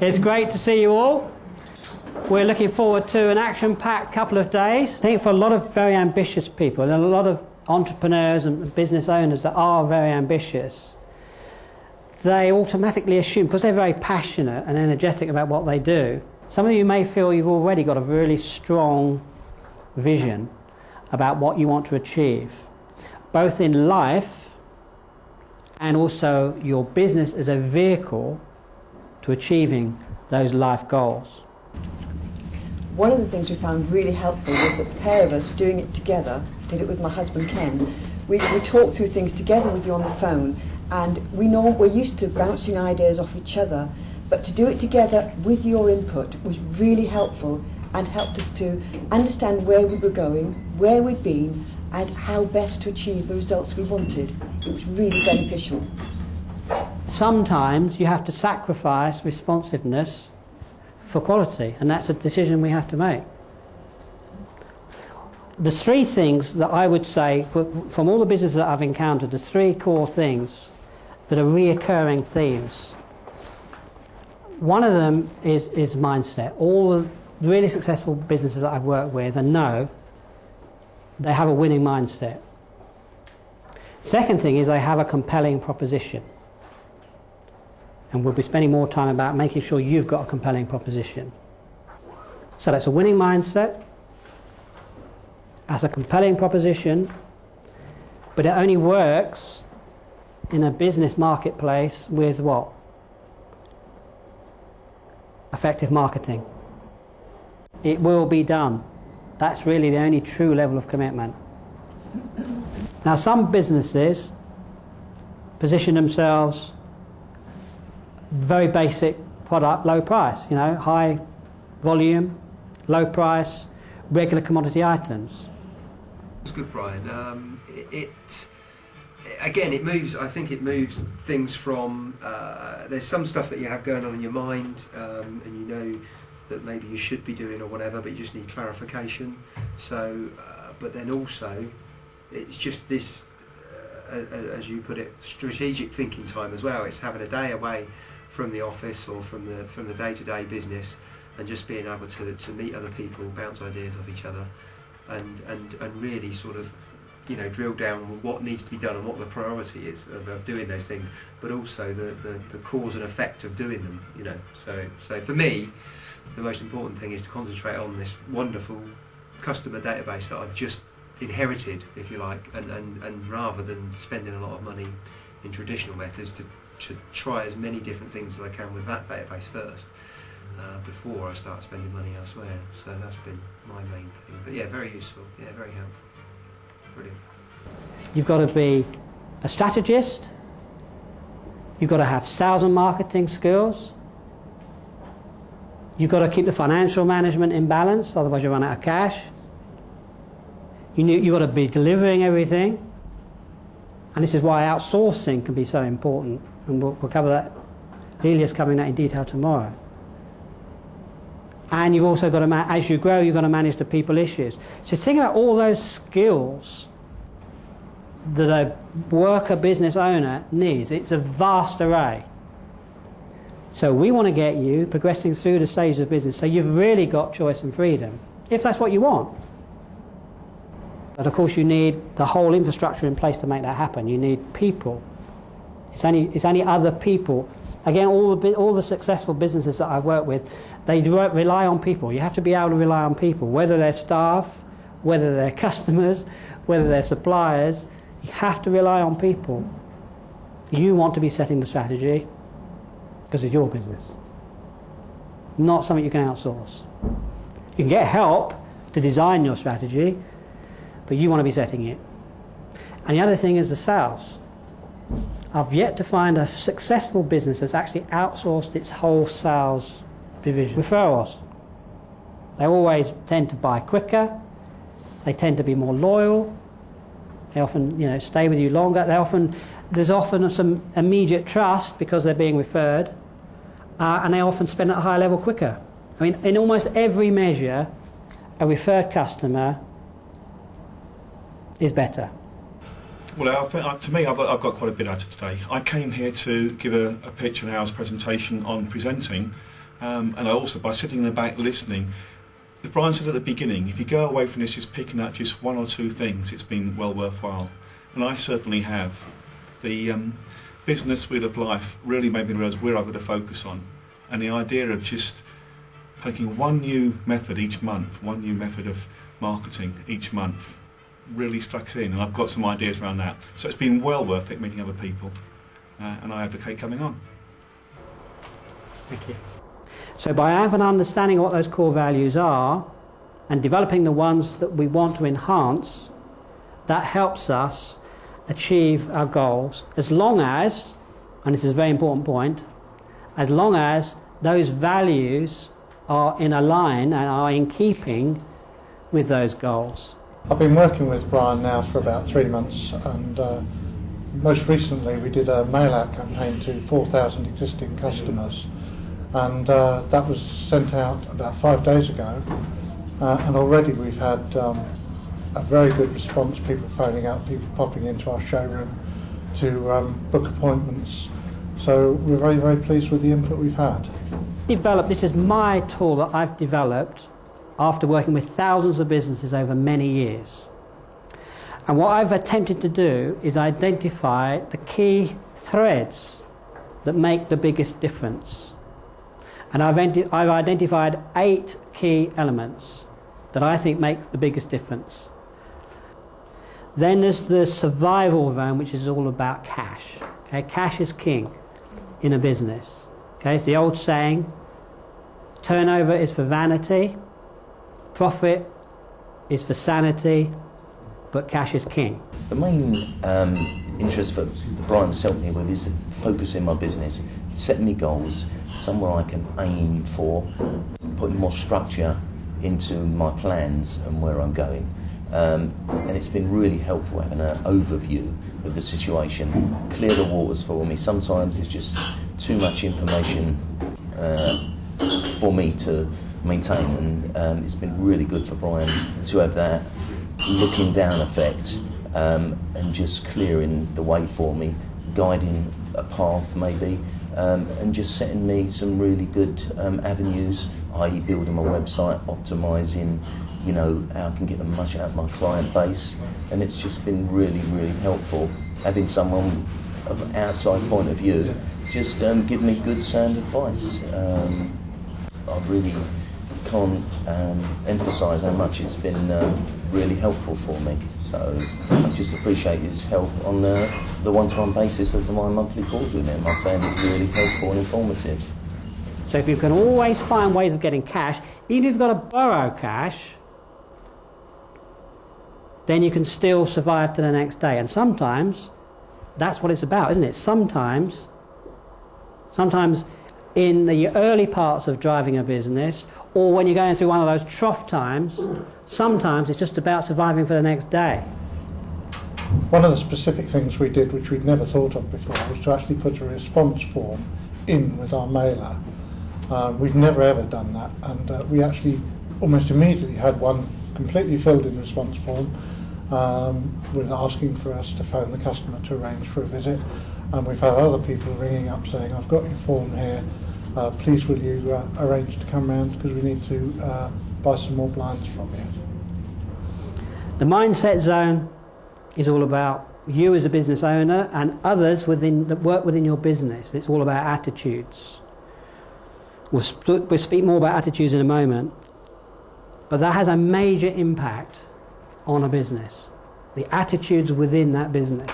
It's great to see you all. We're looking forward to an action-packed couple of days. I think for a lot of very ambitious people, and a lot of entrepreneurs and business owners that are very ambitious, they automatically assume, because they're very passionate and energetic about what they do, some of you may feel you've already got a really strong vision about what you want to achieve, both in life and also your business as a vehicle to achieving those life goals. One of the things we found really helpful was that the pair of us doing it together, did it with my husband Ken, we talked through things together with you on the phone, and we're used to bouncing ideas off each other, but to do it together with your input was really helpful and helped us to understand where we were going, where we'd been, and how best to achieve the results we wanted. It was really beneficial. Sometimes you have to sacrifice responsiveness for quality, and that's a decision we have to make. The three things that I would say, from all the businesses that I've encountered, the three core things that are reoccurring themes. One of them is mindset. All the really successful businesses that I've worked with and know, they have a winning mindset. Second thing is they have a compelling proposition. And we'll be spending more time about making sure you've got a compelling proposition. So that's a winning mindset, that's a compelling proposition, but it only works in a business marketplace with what? Effective marketing. It will be done. That's really the only true level of commitment. Now, some businesses position themselves very basic product, low price, high volume, low price, regular commodity items. It's good, Brian. Again, it moves. I think it moves things from. There's some stuff that you have going on in your mind, and you know that maybe you should be doing or whatever, but you just need clarification. So, but then also, it's just this, as you put it, strategic thinking time as well. It's having a day away from the office or from the day-to-day business, and just being able to meet other people, bounce ideas off each other, and really sort of drill down on what needs to be done and what the priority is of doing those things, but also the cause and effect of doing them. So for me, the most important thing is to concentrate on this wonderful customer database that I've just inherited, if you like, and rather than spending a lot of money in traditional methods, to try as many different things as I can with that database first, before I start spending money elsewhere. So that's been my main thing. But yeah, very useful. Yeah, very helpful. Brilliant. You've got to be a strategist. You've got to have sales and marketing skills. You've got to keep the financial management in balance, otherwise you run out of cash. You've got to be delivering everything. And this is why outsourcing can be so important. And we'll cover that. Lilia's covering that in detail tomorrow. And you've also got to, as you grow, you've got to manage the people issues. So think about all those skills that a worker, business owner needs. It's a vast array. So we want to get you progressing through the stages of business so you've really got choice and freedom, if that's what you want. But of course you need the whole infrastructure in place to make that happen. You need people. It's only other people. Again, all the successful businesses that I've worked with, they rely on people. You have to be able to rely on people, whether they're staff, whether they're customers, whether they're suppliers. You have to rely on people. You want to be setting the strategy because it's your business, not something you can outsource. You can get help to design your strategy, but you want to be setting it. And the other thing is the sales. I've yet to find a successful business that's actually outsourced its whole sales division. Referrals. They always tend to buy quicker. They tend to be more loyal. They often, stay with you longer. There's often some immediate trust because they're being referred, and they often spend at a higher level quicker. I mean, in almost every measure, a referred customer is better. Well, to me, I've got quite a bit out of today. I came here to give a pitch and hour's presentation on presenting, And I also, by sitting in the back listening, as Brian said at the beginning, if you go away from this just picking out just one or two things, it's been well worthwhile. And I certainly have. The business wheel of life really made me realise where I've got to focus on. And the idea of just taking one new method each month, one new method of marketing each month, really stuck in. And I've got some ideas around that. So it's been well worth it meeting other people. And I advocate coming on. Thank you. So by having an understanding of what those core values are and developing the ones that we want to enhance, that helps us achieve our goals, as long as, and this is a very important point, as long as those values are in a line and are in keeping with those goals. I've been working with Brian now for about 3 months, and most recently we did a mail-out campaign to 4,000 existing customers, and that was sent out about 5 days ago, and already we've had a very good response, people phoning up, people popping into our showroom to book appointments. So we're very, very pleased with the input we've had. This is my tool that I've developed after working with thousands of businesses over many years. And what I've attempted to do is identify the key threads that make the biggest difference. And I've identified 8 key elements that I think make the biggest difference. Then there's the survival zone, which is all about cash. Okay? Cash is king in a business. Okay? It's the old saying, turnover is for vanity, profit is for sanity, but cash is king. The main interest that Brian has helped me with is focusing my business, setting me goals, somewhere I can aim for, putting more structure into my plans and where I'm going. And it's been really helpful having an overview of the situation, clear the waters for me. Sometimes it's just too much information for me to maintain, and it's been really good for Brian to have that looking down effect, and just clearing the way for me, guiding a path maybe, and just setting me some really good avenues, i.e. building my website, optimising, how I can get the most out of my client base. And it's just been really, really helpful having someone of an outside point of view just give me good sound advice. I really can't emphasise how much it's been really helpful for me. So I just appreciate his help on the one-to-one basis of my monthly calls with him. I found it really helpful and informative. So if you can always find ways of getting cash, even if you've got to borrow cash, then you can still survive to the next day. And sometimes that's what it's about, isn't it? Sometimes in the early parts of driving a business, or when you're going through one of those trough times, sometimes it's just about surviving for the next day. One of the specific things we did, which we'd never thought of before, was to actually put a response form in with our mailer. We've never ever done that, and we actually almost immediately had one completely filled in response form, with asking for us to phone the customer to arrange for a visit. And we've had other people ringing up saying, I've got your form here, please will you arrange to come round because we need to buy some more blinds from you. The mindset zone is all about you as a business owner and others that work within your business. It's all about attitudes. We'll speak more about attitudes in a moment, but that has a major impact on a business. The attitudes within that business.